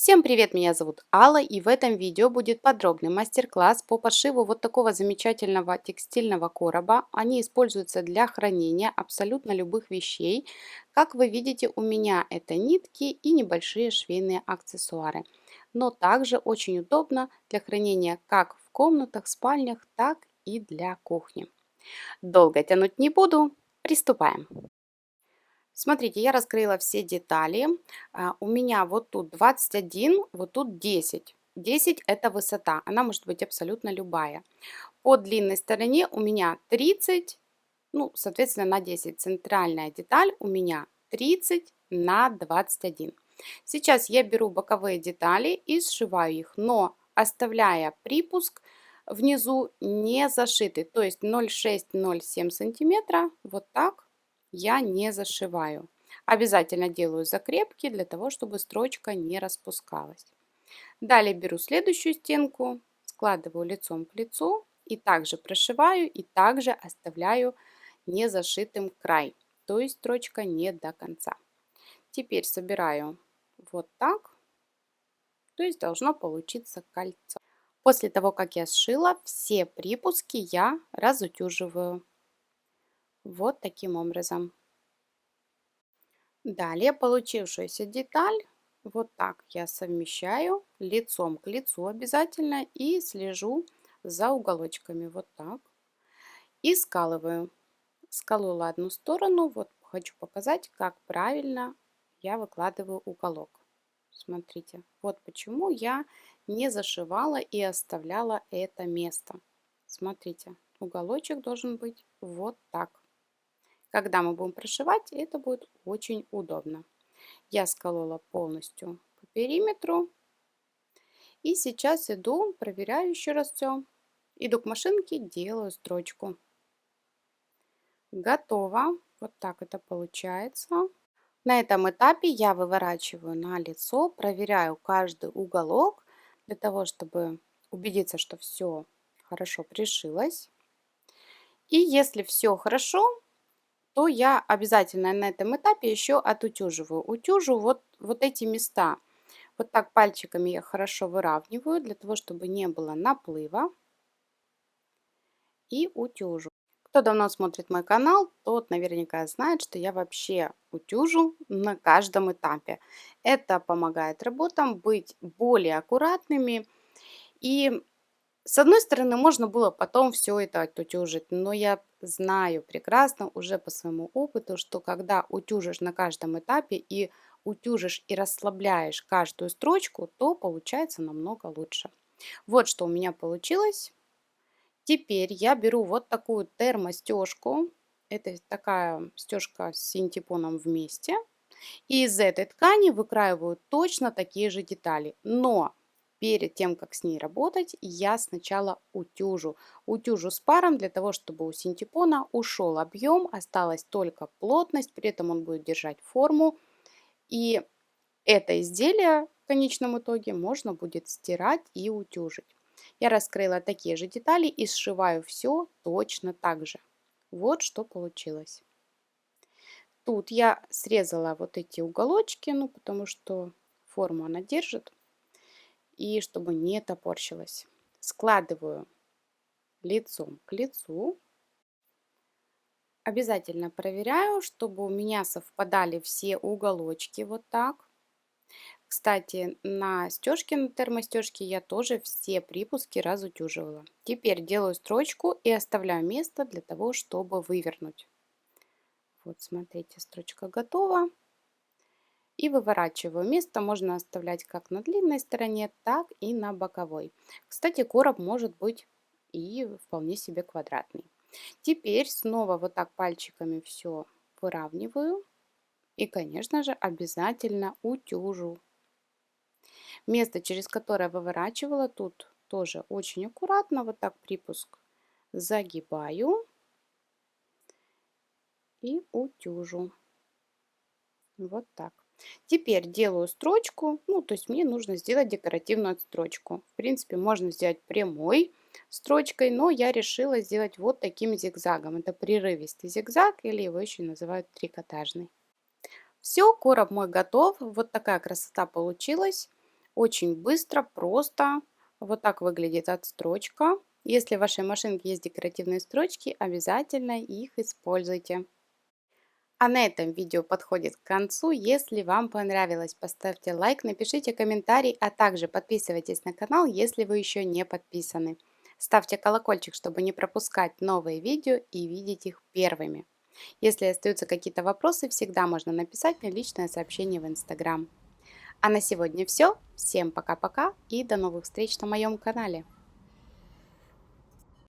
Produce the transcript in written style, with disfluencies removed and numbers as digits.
Всем привет, меня зовут Алла, и в этом видео будет подробный мастер-класс по пошиву вот такого замечательного текстильного короба. Они используются для хранения абсолютно любых вещей. Как вы видите, у меня это нитки и небольшие швейные аксессуары. Но также очень удобно для хранения как в комнатах, спальнях, так и для кухни. Долго тянуть не буду, приступаем. Смотрите, я раскрыла все детали. У меня вот тут 21, вот тут 10. 10 это высота, она может быть абсолютно любая. По длинной стороне у меня 30, ну, соответственно, на 10. Центральная деталь у меня 30 на 21. Сейчас я беру боковые детали и сшиваю их, но оставляя припуск внизу не зашитый, то есть 0,6-0,7 сантиметра, вот так я не зашиваю. Обязательно делаю закрепки для того, чтобы строчка не распускалась. Далее беру следующую стенку, складываю лицом к лицу и также прошиваю и также оставляю не зашитым край, то есть строчка не до конца. Теперь собираю вот так, то есть должно получиться кольцо. После того, как я сшила, все припуски я разутюживаю вот таким образом. Далее получившуюся деталь вот так я совмещаю лицом к лицу обязательно и слежу за уголочками вот так и скалываю. Сколола одну сторону, вот хочу показать, как правильно я выкладываю уголок. Смотрите, вот почему я не зашивала и оставляла это место. Смотрите, уголочек должен быть вот так. Когда мы будем прошивать, это будет очень удобно. Я сколола полностью по периметру. И сейчас иду, проверяю еще раз все. Иду к машинке, делаю строчку. Готово. Вот так это получается. На этом этапе я выворачиваю на лицо, проверяю каждый уголок для того, чтобы убедиться, что все хорошо пришилось. И если все хорошо, то я обязательно на этом этапе еще отутюживаю. Утюжу вот эти места. Вот так пальчиками я хорошо выравниваю, для того, чтобы не было наплыва. И утюжу. Кто давно смотрит мой канал, тот наверняка знает, что я вообще утюжу на каждом этапе. Это помогает работам быть более аккуратными. И с одной стороны, можно было потом все это отутюжить, но я знаю прекрасно уже по своему опыту, что когда утюжишь на каждом этапе и утюжишь и расслабляешь каждую строчку, то получается намного лучше. Вот что у меня получилось. Теперь я беру вот такую термостежку. Это такая стежка с синтепоном вместе. И из этой ткани выкраиваю точно такие же детали. Но перед тем, как с ней работать, я сначала утюжу. Утюжу с паром для того, чтобы у синтепона ушел объем, осталась только плотность, при этом он будет держать форму. И это изделие в конечном итоге можно будет стирать и утюжить. Я раскрыла такие же детали и сшиваю все точно так же. Вот что получилось. Тут я срезала вот эти уголочки, ну потому что форму она держит, и чтобы не топорщилась. Складываю лицом к лицу. Обязательно проверяю, чтобы у меня совпадали все уголочки вот так. Кстати, на стежке, на термостежке я тоже все припуски разутюживала. Теперь делаю строчку и оставляю место для того, чтобы вывернуть. Вот смотрите, строчка готова. И выворачиваю. Место можно оставлять как на длинной стороне, так и на боковой. Кстати, короб может быть и вполне себе квадратный. Теперь снова вот так пальчиками все выравниваю. И, конечно же, обязательно утюжу. Место, через которое выворачивала, тут тоже очень аккуратно, вот так припуск загибаю и утюжу. Вот так. Теперь делаю строчку, ну, то есть мне нужно сделать декоративную строчку. В принципе, можно сделать прямой строчкой, но я решила сделать вот таким зигзагом. Это прерывистый зигзаг, или его еще называют трикотажный. Все, короб мой готов. Вот такая красота получилась. Очень быстро, просто. Вот так выглядит отстрочка. Если в вашей машинке есть декоративные строчки, обязательно их используйте. А на этом видео подходит к концу. Если вам понравилось, поставьте лайк, напишите комментарий, а также подписывайтесь на канал, если вы еще не подписаны. Ставьте колокольчик, чтобы не пропускать новые видео и видеть их первыми. Если остаются какие-то вопросы, всегда можно написать мне личное сообщение в Instagram. А на сегодня все. Всем пока-пока и до новых встреч на моем канале.